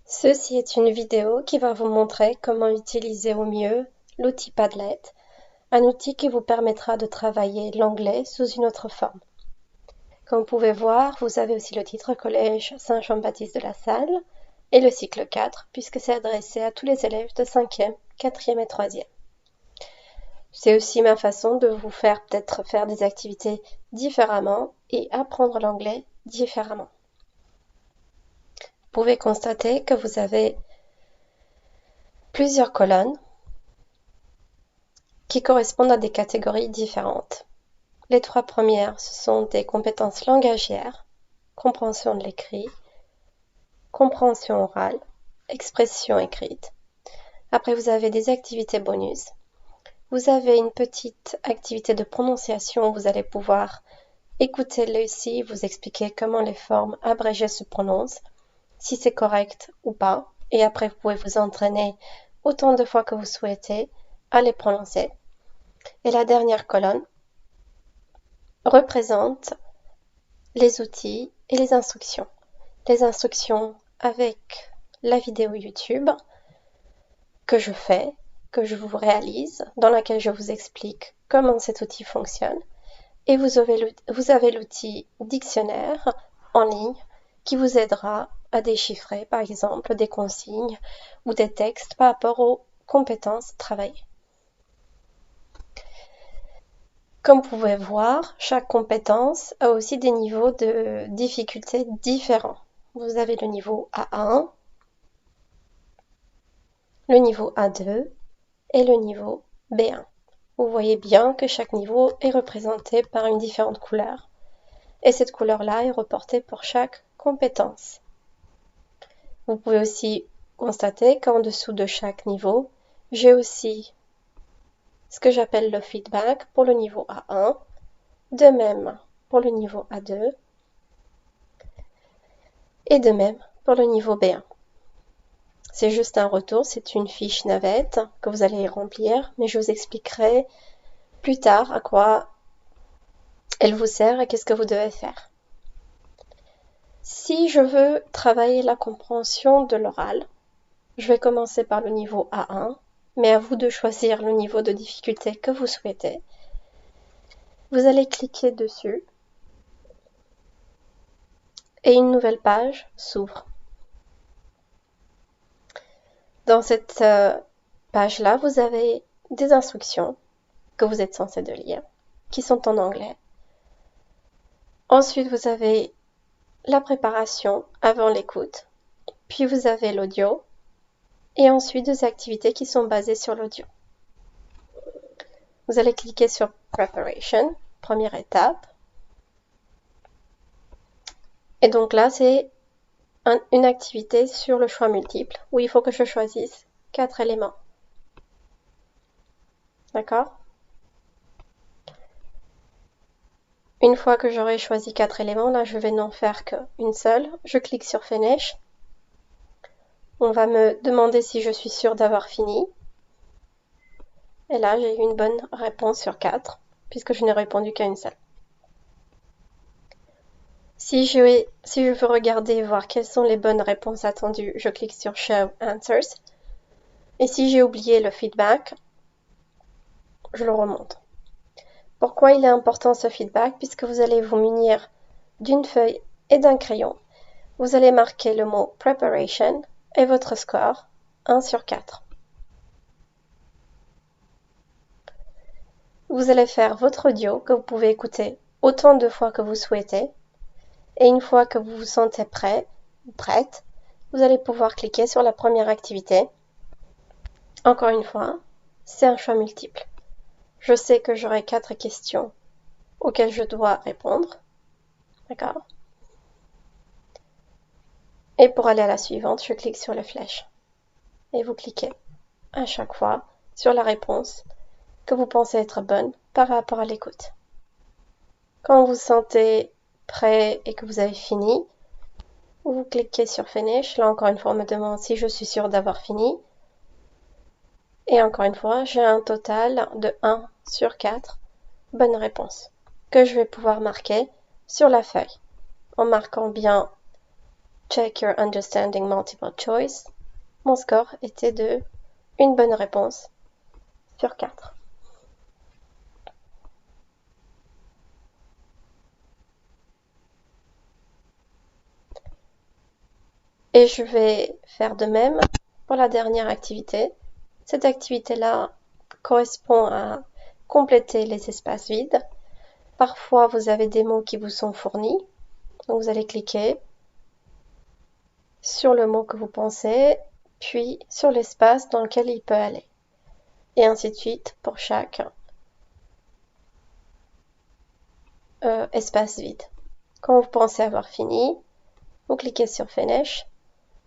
Ceci est une vidéo qui va vous montrer comment utiliser au mieux l'outil Padlet, un outil qui vous permettra de travailler l'anglais sous une autre forme. Comme vous pouvez voir, vous avez aussi le titre Collège Saint-Jean-Baptiste de la Salle et le cycle 4, puisque c'est adressé à tous les élèves de 5e, 4e et 3e. C'est aussi ma façon de vous faire peut-être faire des activités différemment et apprendre l'anglais différemment. Vous pouvez constater que vous avez plusieurs colonnes qui correspondent à des catégories différentes. Les trois premières, ce sont des compétences langagières, compréhension de l'écrit, compréhension orale, expression écrite. Après, vous avez des activités bonus. Vous avez une petite activité de prononciation où vous allez pouvoir écouter Lucie vous expliquer comment les formes abrégées se prononcent, si c'est correct ou pas. Et après, vous pouvez vous entraîner autant de fois que vous souhaitez à les prononcer. Et la dernière colonne représente les outils et les instructions. Les instructions avec la vidéo YouTube que je fais, que je vous réalise, dans laquelle je vous explique comment cet outil fonctionne. Et vous avez l'outil dictionnaire en ligne qui vous aidera à déchiffrer, par exemple, des consignes ou des textes par rapport aux compétences travaillées. Comme vous pouvez voir, chaque compétence a aussi des niveaux de difficulté différents. Vous avez le niveau A1, le niveau A2 et le niveau B1. Vous voyez bien que chaque niveau est représenté par une différente couleur. Et cette couleur-là est reportée pour chaque compétence. Vous pouvez aussi constater qu'en dessous de chaque niveau, j'ai aussi ce que j'appelle le feedback pour le niveau A1, de même pour le niveau A2 et de même pour le niveau B1. C'est juste un retour, c'est une fiche navette que vous allez remplir, mais je vous expliquerai plus tard à quoi elle vous sert et qu'est-ce que vous devez faire. Si je veux travailler la compréhension de l'oral, je vais commencer par le niveau A1, mais à vous de choisir le niveau de difficulté que vous souhaitez. Vous allez cliquer dessus et une nouvelle page s'ouvre. Dans cette page-là, vous avez des instructions que vous êtes censé de lire, qui sont en anglais. Ensuite, vous avez la préparation avant l'écoute, puis vous avez l'audio, et ensuite des activités qui sont basées sur l'audio. Vous allez cliquer sur Preparation, première étape. Et donc là, c'est une activité sur le choix multiple, où il faut que je choisisse 4 éléments. D'accord? Une fois que j'aurai choisi 4 éléments, là, je vais n'en faire qu'une seule. Je clique sur Finish. On va me demander si je suis sûre d'avoir fini. Et là, j'ai eu une bonne réponse sur 4, puisque je n'ai répondu qu'à une seule. Si je veux regarder et voir quelles sont les bonnes réponses attendues, je clique sur Show Answers. Et si j'ai oublié le feedback, je le remonte. Pourquoi il est important ce feedback? Puisque vous allez vous munir d'une feuille et d'un crayon. Vous allez marquer le mot Preparation et votre score 1 sur 4. Vous allez faire votre audio que vous pouvez écouter autant de fois que vous souhaitez. Et une fois que vous vous sentez prêt ou prête, vous allez pouvoir cliquer sur la première activité. Encore une fois, c'est un choix multiple. Je sais que j'aurai 4 questions auxquelles je dois répondre. D'accord? Et pour aller à la suivante, je clique sur la flèche. Et vous cliquez à chaque fois sur la réponse que vous pensez être bonne par rapport à l'écoute. Quand vous vous sentez prêt et que vous avez fini, vous cliquez sur Finish. Là, encore une fois, on me demande si je suis sûre d'avoir fini. Et encore une fois, j'ai un total de 1 sur 4 bonnes réponses que je vais pouvoir marquer sur la feuille en marquant bien Check your understanding multiple choice. Mon score était de une bonne réponse sur 4. Et je vais faire de même pour la dernière activité. Cette activité-là correspond à compléter les espaces vides. Parfois, vous avez des mots qui vous sont fournis. Donc, vous allez cliquer sur le mot que vous pensez, puis sur l'espace dans lequel il peut aller. Et ainsi de suite pour chaque espace vide. Quand vous pensez avoir fini, vous cliquez sur Finish.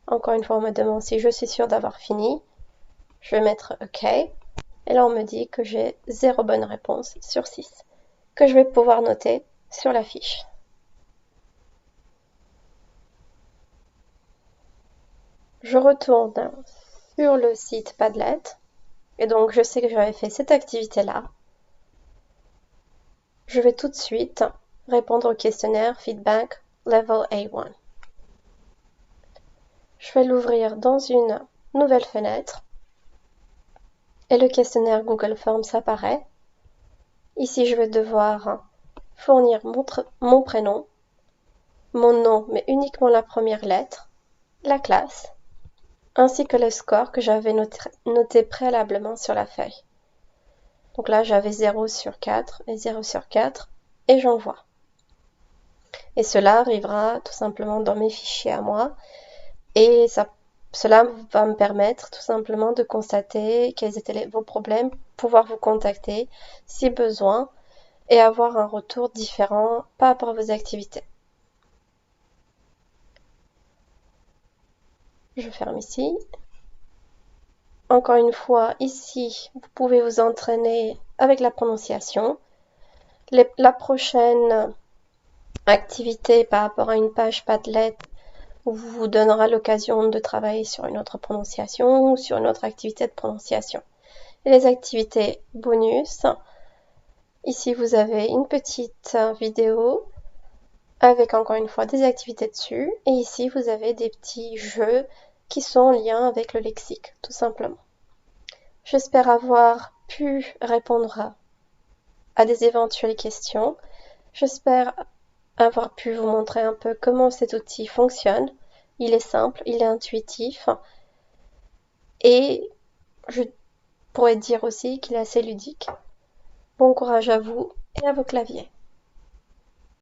Encore une fois, on me demande si je suis sûre d'avoir fini. Je vais mettre OK. Et là, on me dit que j'ai 0 bonne réponse sur 6, que je vais pouvoir noter sur la fiche. Je retourne sur le site Padlet. Et donc, je sais que j'avais fait cette activité-là. Je vais tout de suite répondre au questionnaire Feedback Level A1. Je vais l'ouvrir dans une nouvelle fenêtre. Et le questionnaire Google Forms apparaît. Ici, je vais devoir fournir mon prénom, mon nom, mais uniquement la première lettre, la classe, ainsi que le score que j'avais noté préalablement sur la feuille. Donc là, j'avais 0 sur 4 et 0 sur 4, et j'envoie. Et cela arrivera tout simplement dans mes fichiers à moi, et cela va me permettre tout simplement de constater quels étaient vos problèmes, pouvoir vous contacter si besoin, et avoir un retour différent par rapport à vos activités. Je ferme ici. Encore une fois, ici, vous pouvez vous entraîner avec la prononciation. La prochaine activité par rapport à une page Padlet vous donnera l'occasion de travailler sur une autre prononciation ou sur une autre activité de prononciation. Et les activités bonus, ici vous avez une petite vidéo avec encore une fois des activités dessus. Et ici vous avez des petits jeux qui sont en lien avec le lexique, tout simplement. J'espère avoir pu répondre à des éventuelles questions. J'espère avoir pu vous montrer un peu comment cet outil fonctionne. Il est simple, il est intuitif et je pourrais dire aussi qu'il est assez ludique. Bon courage à vous et à vos claviers.